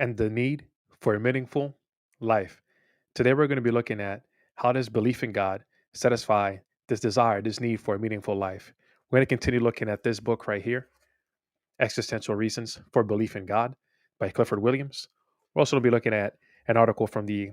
and the need for a meaningful life. Today, we're going to be looking at how does belief in God satisfy this desire, this need for a meaningful life. We're going to continue looking at this book right here, Existential Reasons for Belief in God by Clifford Williams. We're also going to be looking at an article from the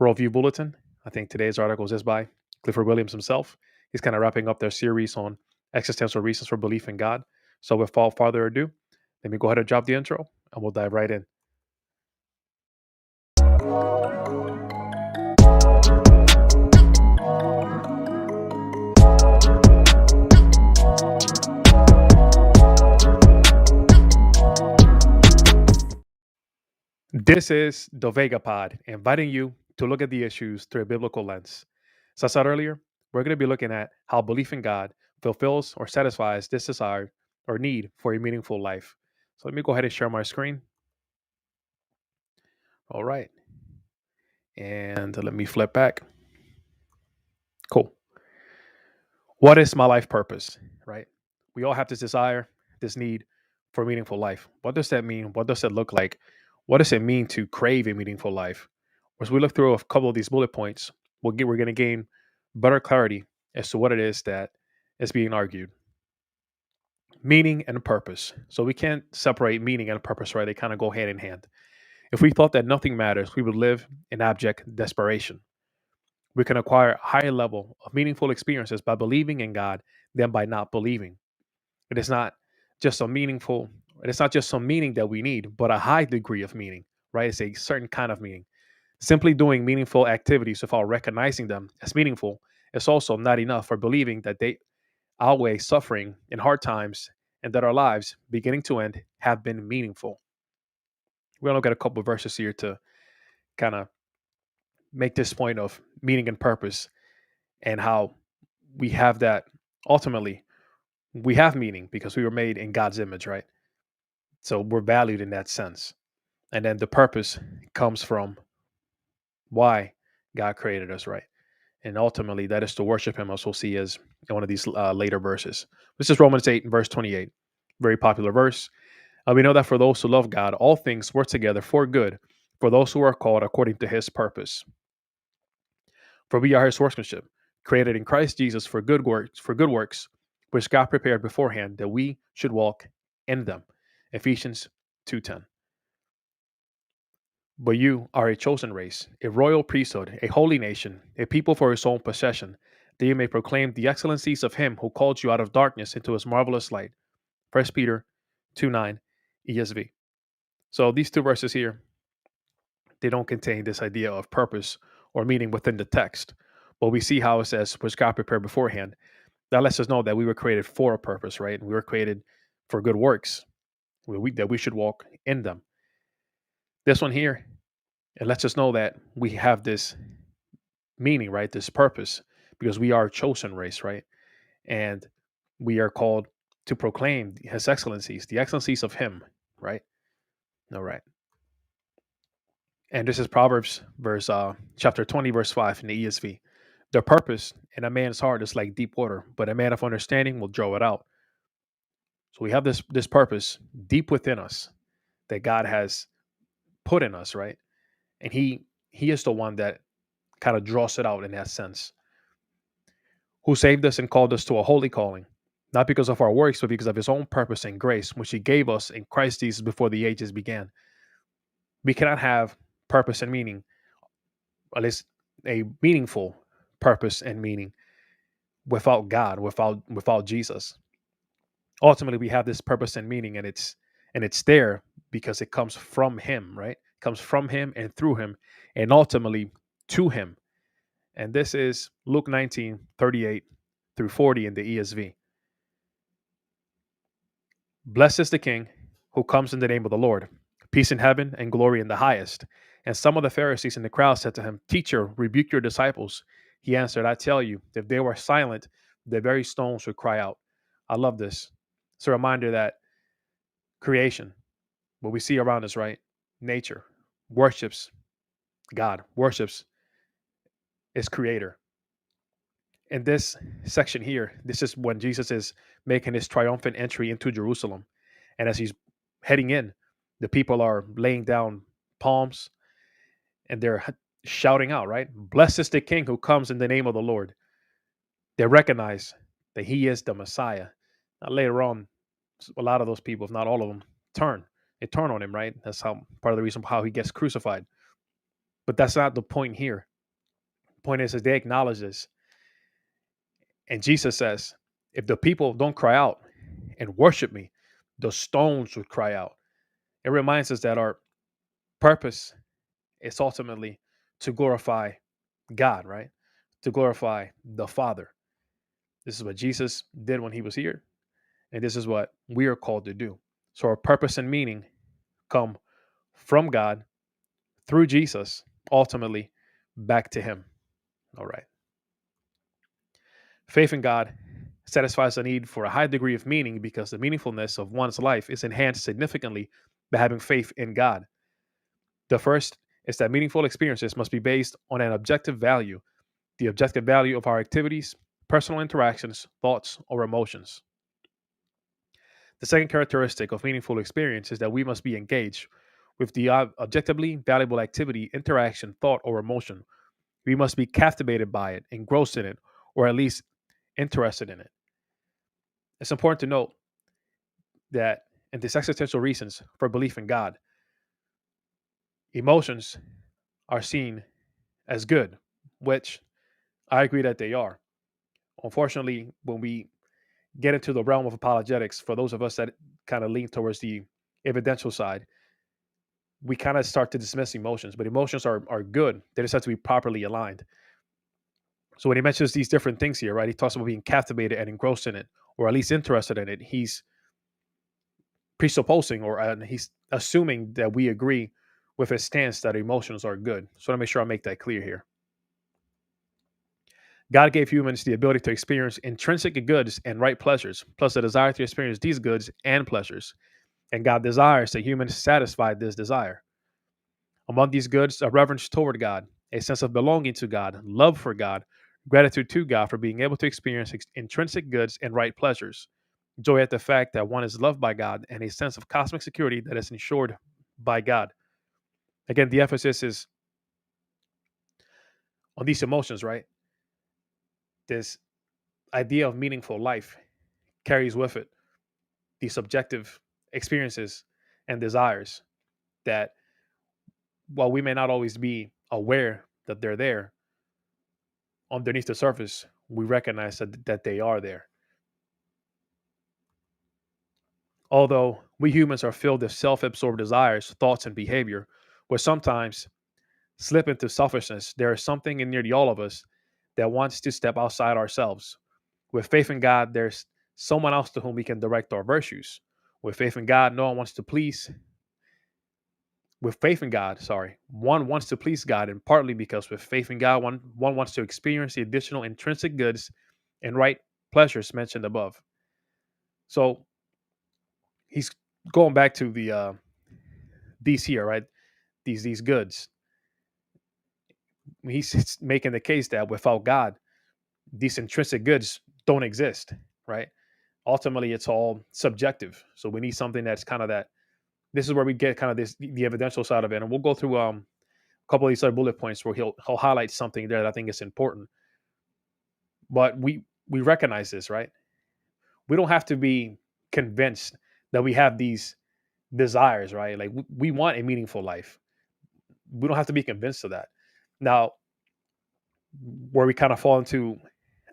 Worldview Bulletin. I think today's article is by Clifford Williams himself. He's kind of wrapping up their series on existential reasons for belief in God. So, without further ado, let me go ahead and drop the intro and we'll dive right in. This is the Vega Pod, inviting you to look at the issues through a biblical lens. So, I said earlier, we're going to be looking at how belief in God fulfills or satisfies this desire or need for a meaningful life. So, let me go ahead and share my screen. All right. And let me flip back. Cool. What is my life purpose? Right? We all have this desire, this need for a meaningful life. What does that mean? What does it look like? What does it mean to crave a meaningful life? As we look through a couple of these bullet points, we're going to gain better clarity as to what it is that is being argued. Meaning and purpose. So we can't separate meaning and purpose, right? They kind of go hand in hand. If we thought that nothing matters, we would live in abject desperation. We can acquire a higher level of meaningful experiences by believing in God than by not believing. It is not just a meaningful, it's not just some meaning that we need, but a high degree of meaning, right? It's a certain kind of meaning. Simply doing meaningful activities without recognizing them as meaningful is also not enough for believing that they outweigh suffering in hard times and that our lives, beginning to end, have been meaningful. We're going to look at a couple of verses here to kind of make this point of meaning and purpose and how we have that ultimately. We have meaning because we were made in God's image, right? So we're valued in that sense. And then the purpose comes from why God created us, right? And ultimately, that is to worship Him, as we'll see as in one of these later verses. This is Romans 8 and verse 28, very popular verse. We know that for those who love God, all things work together for good, for those who are called according to His purpose. For we are His workmanship, created in Christ Jesus for good works, which God prepared beforehand that we should walk in them. Ephesians 2:10. But you are a chosen race, a royal priesthood, a holy nation, a people for His own possession, that you may proclaim the excellencies of Him who called you out of darkness into His marvelous light. 1 Peter 2:9 ESV. So these two verses here, they don't contain this idea of purpose or meaning within the text. But we see how it says, which God prepared beforehand. That lets us know that we were created for a purpose, right? And we were created for good works, that we should walk in them. This one here, it lets us know that we have this meaning, right? This purpose, because we are a chosen race, right? And we are called to proclaim His excellencies, the excellencies of Him, right? All right. And this is Proverbs chapter 20, verse 5 in the ESV. The purpose in a man's heart is like deep water, but a man of understanding will draw it out. So we have this purpose deep within us that God has put in us, right? And He is the one that kind of draws it out in that sense. Who saved us and called us to a holy calling, not because of our works, but because of His own purpose and grace, which He gave us in Christ Jesus before the ages began. We cannot have purpose and meaning, at least a meaningful purpose and meaning, without God, without Jesus. Ultimately, we have this purpose and meaning, and it's there because it comes from Him, right? It comes from Him and through Him, and ultimately to Him. And this is Luke 19:38 through 40 in the ESV. Blessed is the King who comes in the name of the Lord. Peace in heaven and glory in the highest. And some of the Pharisees in the crowd said to him, Teacher, rebuke your disciples. He answered, I tell you, if they were silent, the very stones would cry out. I love this. It's a reminder that creation, what we see around us, right? Nature worships God, worships its creator. In this section here, this is when Jesus is making his triumphant entry into Jerusalem. And as he's heading in, the people are laying down palms, and they're shouting out, right? Blessed is the King who comes in the name of the Lord. They recognize that he is the Messiah. Now, later on, a lot of those people, if not all of them, turn. They turn on him, right? That's how part of the reason how he gets crucified. But that's not the point here. The point is they acknowledge this. And Jesus says, if the people don't cry out and worship me, the stones would cry out. It reminds us that our purpose is ultimately to glorify God, right? To glorify the Father. This is what Jesus did when he was here, and this is what we are called to do. So our purpose and meaning come from God through Jesus, ultimately back to him. All right. Faith in God satisfies the need for a high degree of meaning because the meaningfulness of one's life is enhanced significantly by having faith in God. The first is that meaningful experiences must be based on an objective value, the objective value of our activities, personal interactions, thoughts, or emotions. The second characteristic of meaningful experience is that we must be engaged with the objectively valuable activity, interaction, thought, or emotion. We must be captivated by it, engrossed in it, or at least interested in it. It's important to note that in these existential reasons for belief in God, emotions are seen as good, which I agree that they are. Unfortunately, when we get into the realm of apologetics, for those of us that kind of lean towards the evidential side, we kind of start to dismiss emotions, but emotions are good. They just have to be properly aligned. So when he mentions these different things here, right, he talks about being captivated and engrossed in it, or at least interested in it. He's presupposing or he's assuming that we agree with his stance that emotions are good. So I want to make sure I make that clear here. God gave humans the ability to experience intrinsic goods and right pleasures, plus the desire to experience these goods and pleasures. And God desires that humans satisfy this desire. Among these goods are reverence toward God, a sense of belonging to God, love for God, gratitude to God for being able to experience intrinsic goods and right pleasures, joy at the fact that one is loved by God, and a sense of cosmic security that is ensured by God. Again, the emphasis is on these emotions, right? This idea of meaningful life carries with it these subjective experiences and desires that, while we may not always be aware that they're there, underneath the surface, we recognize that they are there. Although we humans are filled with self absorbed desires, thoughts, and behavior, where sometimes slip into selfishness, there is something in nearly all of us that wants to step outside ourselves. With faith in God, there's someone else to whom we can direct our virtues. With faith in God, no one wants to please. With faith in God, sorry, one wants to please God, and partly because with faith in God, one wants to experience the additional intrinsic goods and right pleasures mentioned above. So he's going back to these here, right? These goods. He's making the case that without God, these intrinsic goods don't exist, right? Ultimately, it's all subjective. So we need something that's kind of that. This is where we get kind of this the evidential side of it, and we'll go through a couple of these other bullet points where he'll highlight something there that I think is important. But we recognize this, right? We don't have to be convinced that we have these desires, right? Like we want a meaningful life. We don't have to be convinced of that. Now, where we kind of fall into,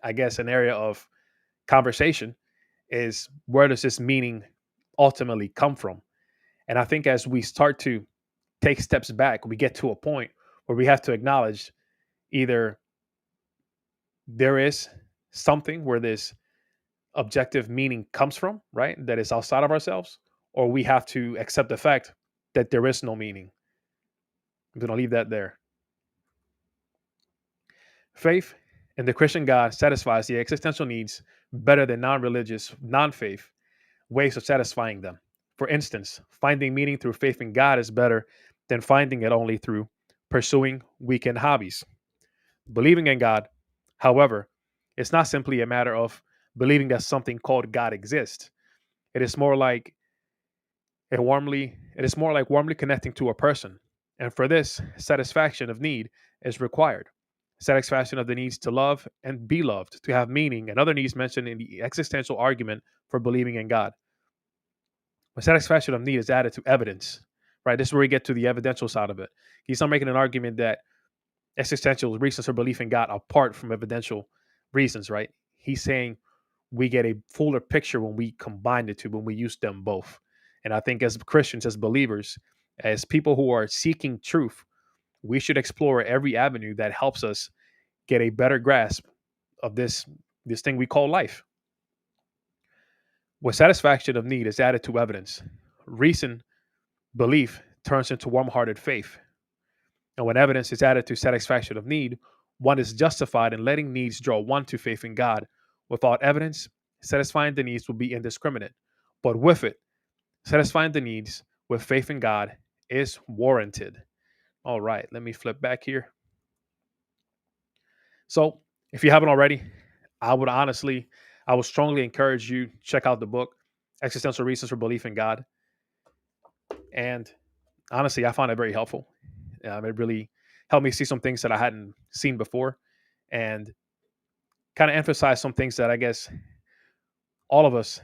I guess, an area of conversation is where does this meaning ultimately come from? And I think as we start to take steps back, we get to a point where we have to acknowledge either there is something where this objective meaning comes from, right? That is outside of ourselves, or we have to accept the fact that there is no meaning. I'm going to leave that there. Faith in the Christian God satisfies the existential needs better than non religious, non faith ways of satisfying them. For instance, finding meaning through faith in God is better than finding it only through pursuing weekend hobbies. Believing in God, however, it's not simply a matter of believing that something called God exists. It is more like it is more like warmly connecting to a person, And for this, satisfaction of need is required. Satisfaction of the needs to love and be loved, to have meaning, and other needs mentioned in the existential argument for believing in God. When satisfaction of need is added to evidence, right? This is where we get to the evidential side of it. He's not making an argument that existential reasons for belief in God apart from evidential reasons, right? He's saying we get a fuller picture when we combine the two, when we use them both. And I think as Christians, as believers, as people who are seeking truth, we should explore every avenue that helps us get a better grasp of this thing we call life. When satisfaction of need is added to evidence, reason belief turns into warm-hearted faith. And when evidence is added to satisfaction of need, one is justified in letting needs draw one to faith in God. Without evidence, satisfying the needs will be indiscriminate. But with it, satisfying the needs with faith in God is warranted. All right, let me flip back here. So, if you haven't already, I would strongly encourage you check out the book, Existential Reasons for Belief in God. And honestly, I found it very helpful. It really helped me see some things that I hadn't seen before, and kind of emphasize some things that I guess all of us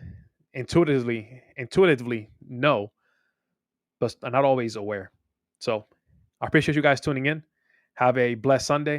intuitively know, but are not always aware. So I appreciate you guys tuning in. Have a blessed Sunday.